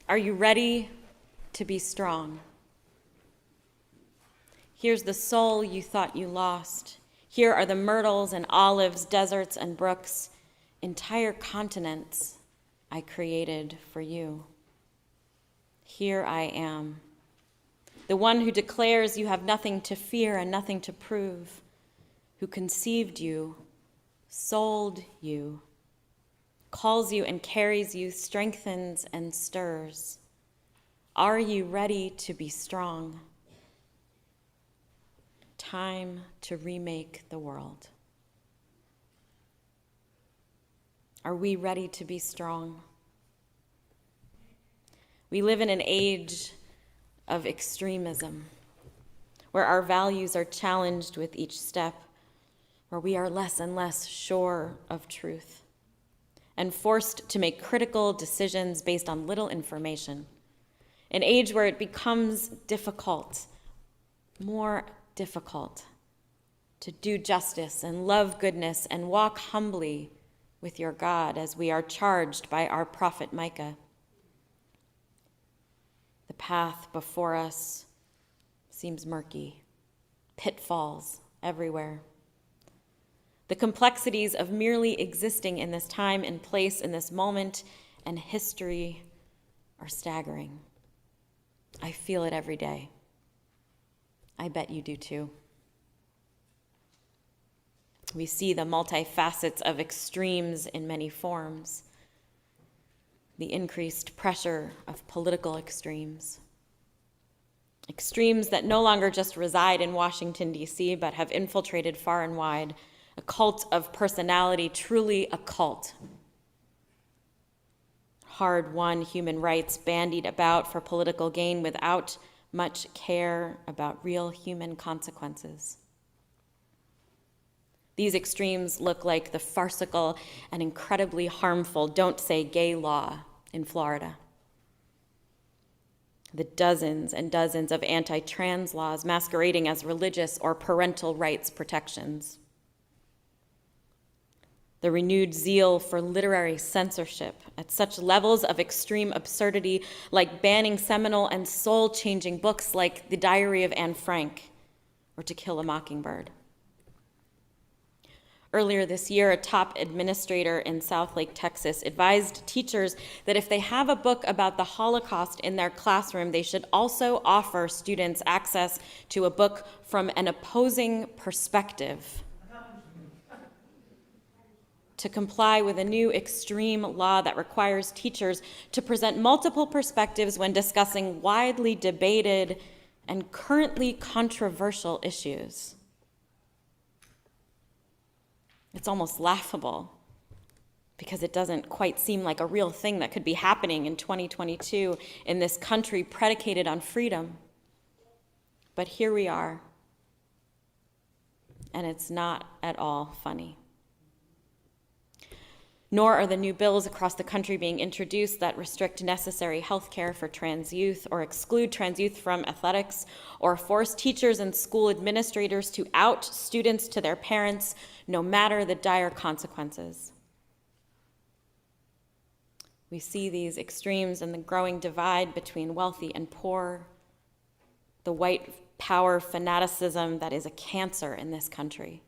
Are you ready to be strong? Here's the soul you thought you lost. Here are the myrtles and olives, deserts and brooks, entire continents I created for you. Here I am, the one who declares you have nothing to fear and nothing to prove, who conceived you, sold you, calls you and carries you, strengthens and stirs. Are you ready to be strong? Time to remake the world. Are we ready to be strong? We live in an age of extremism, where our values are challenged with each step, where we are less and less sure of truth, and forced to make critical decisions based on little information. An age where it becomes difficult, more difficult, to do justice and love goodness and walk humbly with your God as we are charged by our prophet Micah. The path before us seems murky, pitfalls everywhere. The complexities of merely existing in this time and place, in this moment and history, are staggering. I feel it every day. I bet you do too. We see the multifacets of extremes in many forms, the increased pressure of political extremes. Extremes that no longer just reside in Washington, D.C., but have infiltrated far and wide, a cult of personality, truly a cult. Hard-won human rights bandied about for political gain without much care about real human consequences. These extremes look like the farcical and incredibly harmful Don't Say Gay law in Florida. The dozens and dozens of anti-trans laws masquerading as religious or parental rights protections. The renewed zeal for literary censorship at such levels of extreme absurdity, like banning seminal and soul-changing books like The Diary of Anne Frank or To Kill a Mockingbird. Earlier this year, a top administrator in Southlake, Texas, advised teachers that if they have a book about the Holocaust in their classroom, they should also offer students access to a book from an opposing perspective to comply with a new extreme law that requires teachers to present multiple perspectives when discussing widely debated and currently controversial issues. It's almost laughable because it doesn't quite seem like a real thing that could be happening in 2022 in this country predicated on freedom. But here we are, and it's not at all funny. Nor are the new bills across the country being introduced that restrict necessary health care for trans youth or exclude trans youth from athletics or force teachers and school administrators to out students to their parents, no matter the dire consequences. We see these extremes in the growing divide between wealthy and poor, the white power fanaticism that is a cancer in this country,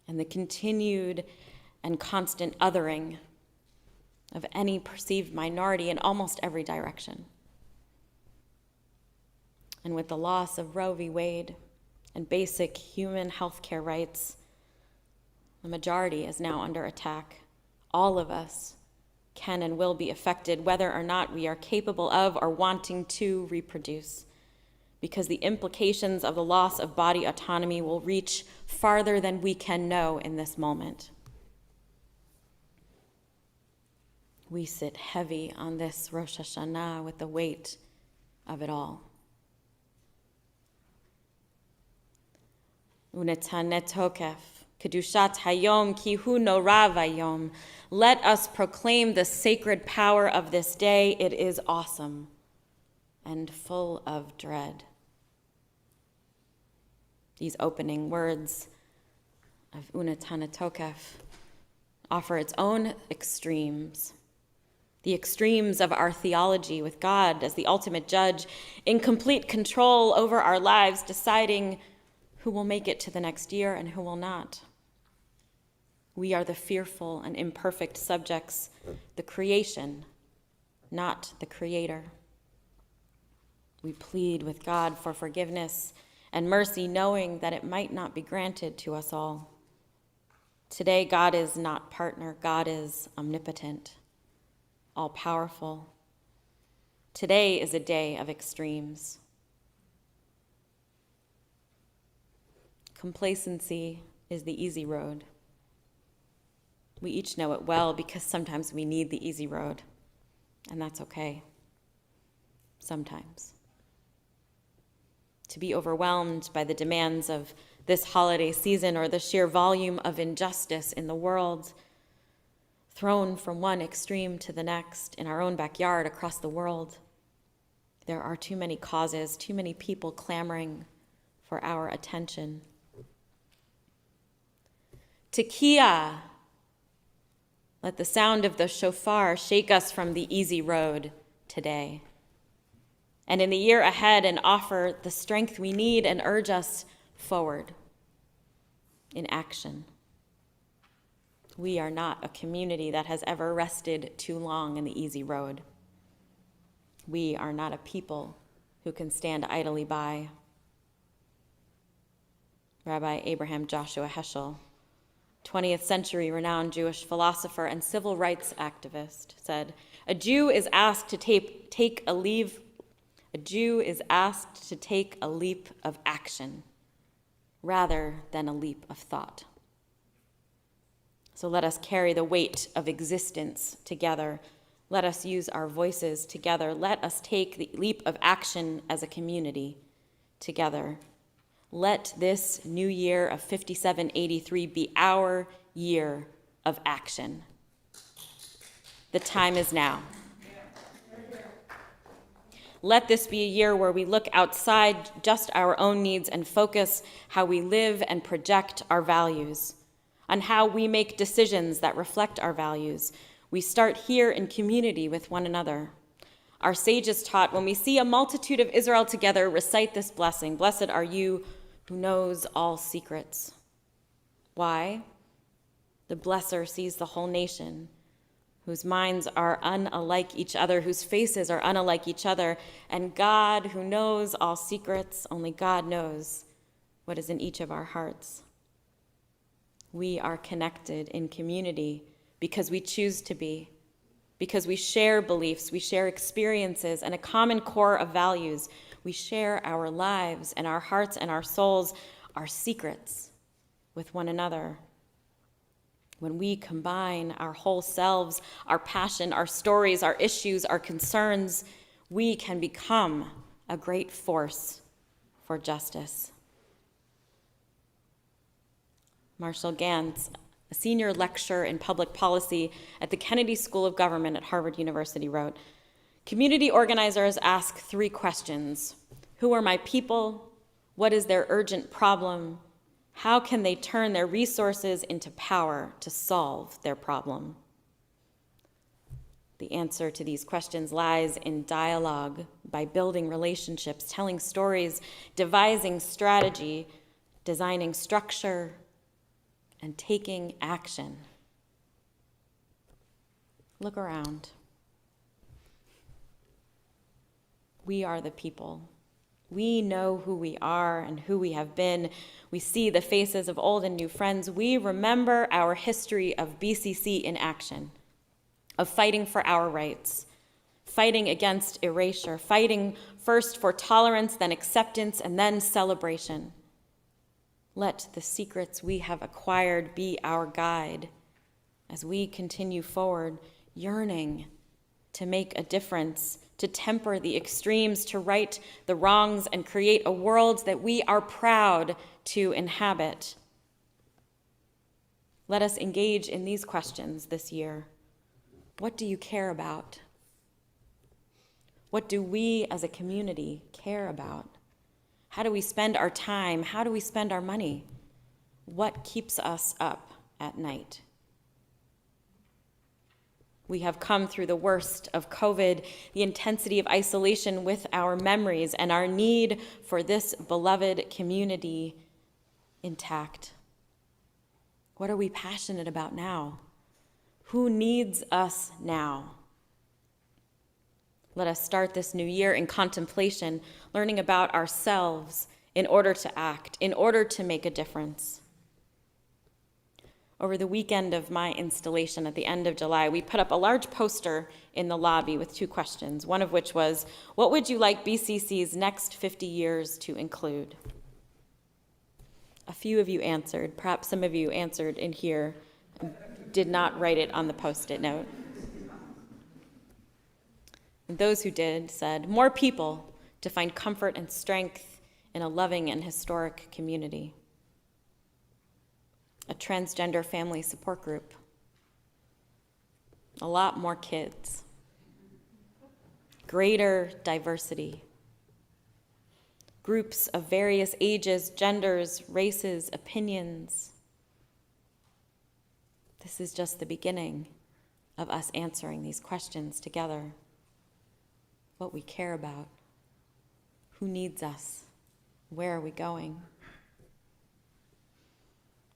and the continued and constant othering of any perceived minority in almost every direction. And with the loss of Roe v. Wade and basic human health care rights, the majority is now under attack. All of us can and will be affected, whether or not we are capable of or wanting to reproduce, because the implications of the loss of body autonomy will reach farther than we can know in this moment. We sit heavy on this Rosh Hashana with the weight of it all. Unetanet hokef, kedushat hayom ki hu nora vayom. Let us proclaim the sacred power of this day. It is awesome and full of dread. These opening words of Unetanet hokef offer its own extremes. the extremes of our theology with God as the ultimate judge, in complete control over our lives, deciding who will make it to the next year and who will not. We are the fearful and imperfect subjects, the creation, not the creator. We plead with God for forgiveness and mercy, knowing that it might not be granted to us all. Today, God is not partner. God is omnipotent, all-powerful. Today is a day of extremes. Complacency is the easy road. We each know it well because sometimes we need the easy road, and that's okay. Sometimes. To be overwhelmed by the demands of this holiday season or the sheer volume of injustice in the world, thrown from one extreme to the next in our own backyard across the world. There are too many causes, too many people clamoring for our attention. Tekiah, let the sound of the shofar shake us from the easy road today, and in the year ahead, and offer the strength we need and urge us forward in action. We are not a community that has ever rested too long in the easy road. We are not a people who can stand idly by. Rabbi Abraham Joshua Heschel, 20th century renowned Jewish philosopher and civil rights activist, said, "A Jew is asked to take a leap of action rather than a leap of thought." So let us carry the weight of existence together. Let us use our voices together. Let us take the leap of action as a community together. Let this new year of 5783 be our year of action. The time is now. Let this be a year where we look outside just our own needs and focus how we live and project our values, on how we make decisions that reflect our values. We start here in community with one another. Our sages taught, when we see a multitude of Israel together, recite this blessing: "Blessed are you who knows all secrets." Why? The blesser sees the whole nation, whose minds are unlike each other, whose faces are unlike each other, and God, who knows all secrets, only God knows what is in each of our hearts. We are connected in community because we choose to be, because we share beliefs, we share experiences, and a common core of values. We share our lives and our hearts and our souls, our secrets with one another. When we combine our whole selves, our passion, our stories, our issues, our concerns, we can become a great force for justice. Marshall Gantz, a senior lecturer in public policy at the Kennedy School of Government at Harvard University, wrote, "Community organizers ask 3 questions. Who are my people? What is their urgent problem? How can they turn their resources into power to solve their problem?" The answer to these questions lies in dialogue, by building relationships, telling stories, devising strategy, designing structure, and taking action. Look around. We are the people. We know who we are and who we have been. We see the faces of old and new friends. We remember our history of BCC in action, of fighting for our rights, fighting against erasure, fighting first for tolerance, then acceptance, and then celebration. Let the secrets we have acquired be our guide as we continue forward, yearning to make a difference, to temper the extremes, to right the wrongs, and create a world that we are proud to inhabit. Let us engage in these questions this year. What do you care about? What do we as a community care about? How do we spend our time? How do we spend our money? What keeps us up at night? We have come through the worst of COVID, the intensity of isolation with our memories and our need for this beloved community intact. What are we passionate about now? Who needs us now? Let us start this new year in contemplation, learning about ourselves in order to act, in order to make a difference. Over the weekend of my installation at the end of July, we put up a large poster in the lobby with 2 questions, one of which was, what would you like BCC's next 50 years to include? A few of you answered. Perhaps some of you answered in here and did not write it on the Post-it note. And those who did said, more people to find comfort and strength in a loving and historic community. A transgender family support group. A lot more kids. Greater diversity. Groups of various ages, genders, races, opinions. This is just the beginning of us answering these questions together. What we care about. Who needs us? Where are we going?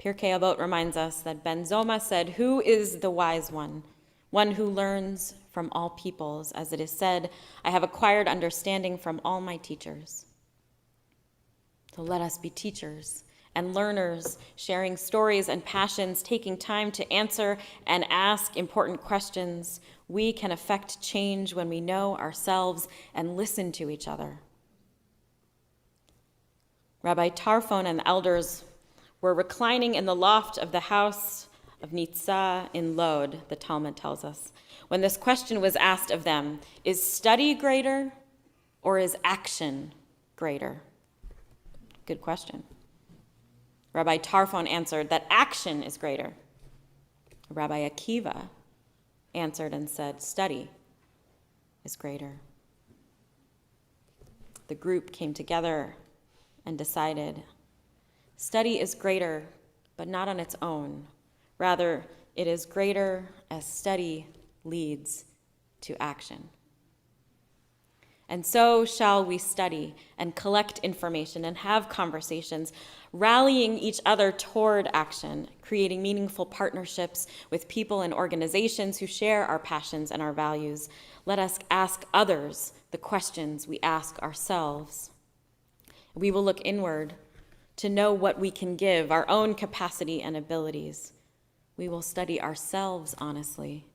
Pirkei Avot reminds us that Ben Zoma said, who is the wise one who learns from all peoples? As it is said, I have acquired understanding from all my teachers. So let us be teachers and learners, sharing stories and passions, taking time to answer and ask important questions. We can affect change when we know ourselves and listen to each other. Rabbi Tarfon and the elders were reclining in the loft of the house of Nitzah in Lod, the Talmud tells us, when this question was asked of them, is study greater or is action greater? Good question. Rabbi Tarfon answered that action is greater. Rabbi Akiva answered and said, study is greater. The group came together and decided, study is greater, but not on its own. Rather, it is greater as study leads to action. And so shall we study and collect information and have conversations, rallying each other toward action, creating meaningful partnerships with people and organizations who share our passions and our values. Let us ask others the questions we ask ourselves. We will look inward to know what we can give, our own capacity and abilities. We will study ourselves honestly.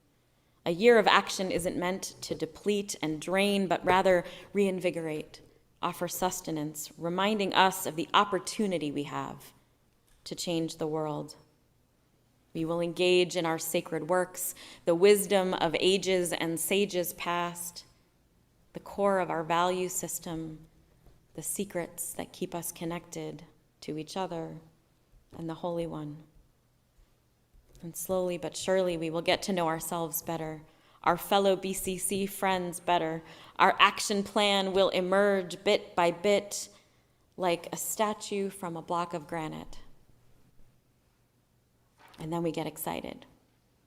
A year of action isn't meant to deplete and drain, but rather reinvigorate, offer sustenance, reminding us of the opportunity we have to change the world. We will engage in our sacred works, the wisdom of ages and sages past, the core of our value system, the secrets that keep us connected to each other and the Holy One. And slowly but surely we will get to know ourselves better, our fellow BCC friends better. Our action plan will emerge bit by bit like a statue from a block of granite. And then we get excited.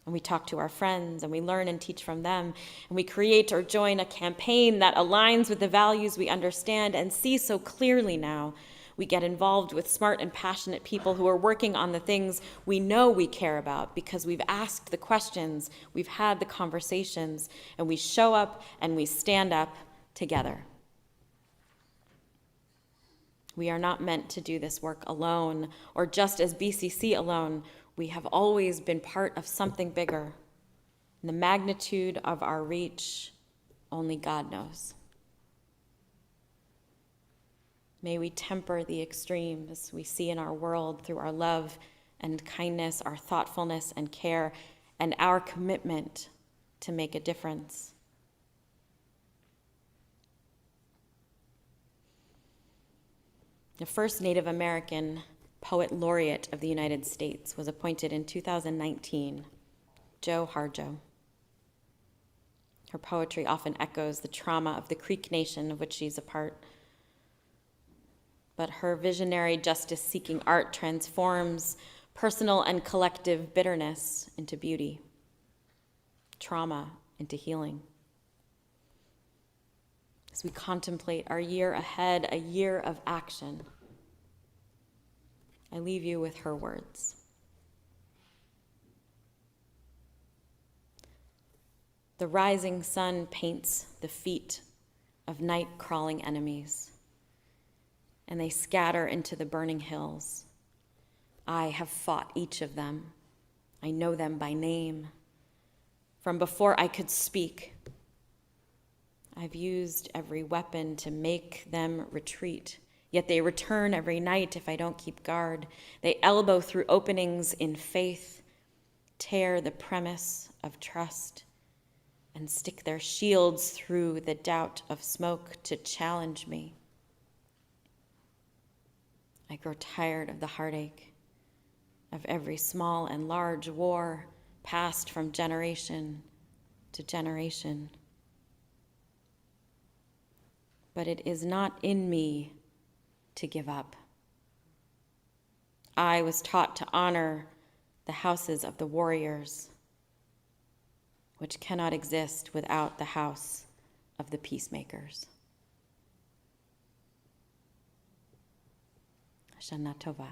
And we talk to our friends, and we learn and teach from them, and we create or join a campaign that aligns with the values we understand and see so clearly now. We get involved with smart and passionate people who are working on the things we know we care about because we've asked the questions, we've had the conversations, and we show up and we stand up together. We are not meant to do this work alone or just as BCC alone. We have always been part of something bigger. And the magnitude of our reach, only God knows. May we temper the extremes we see in our world through our love and kindness, our thoughtfulness and care, and our commitment to make a difference. The first Native American Poet Laureate of the United States was appointed in 2019, Jo Harjo. Her poetry often echoes the trauma of the Creek Nation of which she's a part, but her visionary justice-seeking art transforms personal and collective bitterness into beauty. trauma into healing. As we contemplate our year ahead, a year of action, I leave you with her words. The rising sun paints the feet of night-crawling enemies, and they scatter into the burning hills. I have fought each of them. I know them by name. From before I could speak, I've used every weapon to make them retreat, yet they return every night if I don't keep guard. They elbow through openings in faith, tear the premise of trust, and stick their shields through the doubt of smoke to challenge me. I grow tired of the heartache of every small and large war passed from generation to generation. But it is not in me to give up. I was taught to honor the houses of the warriors, which cannot exist without the house of the peacemakers. Shana Tova.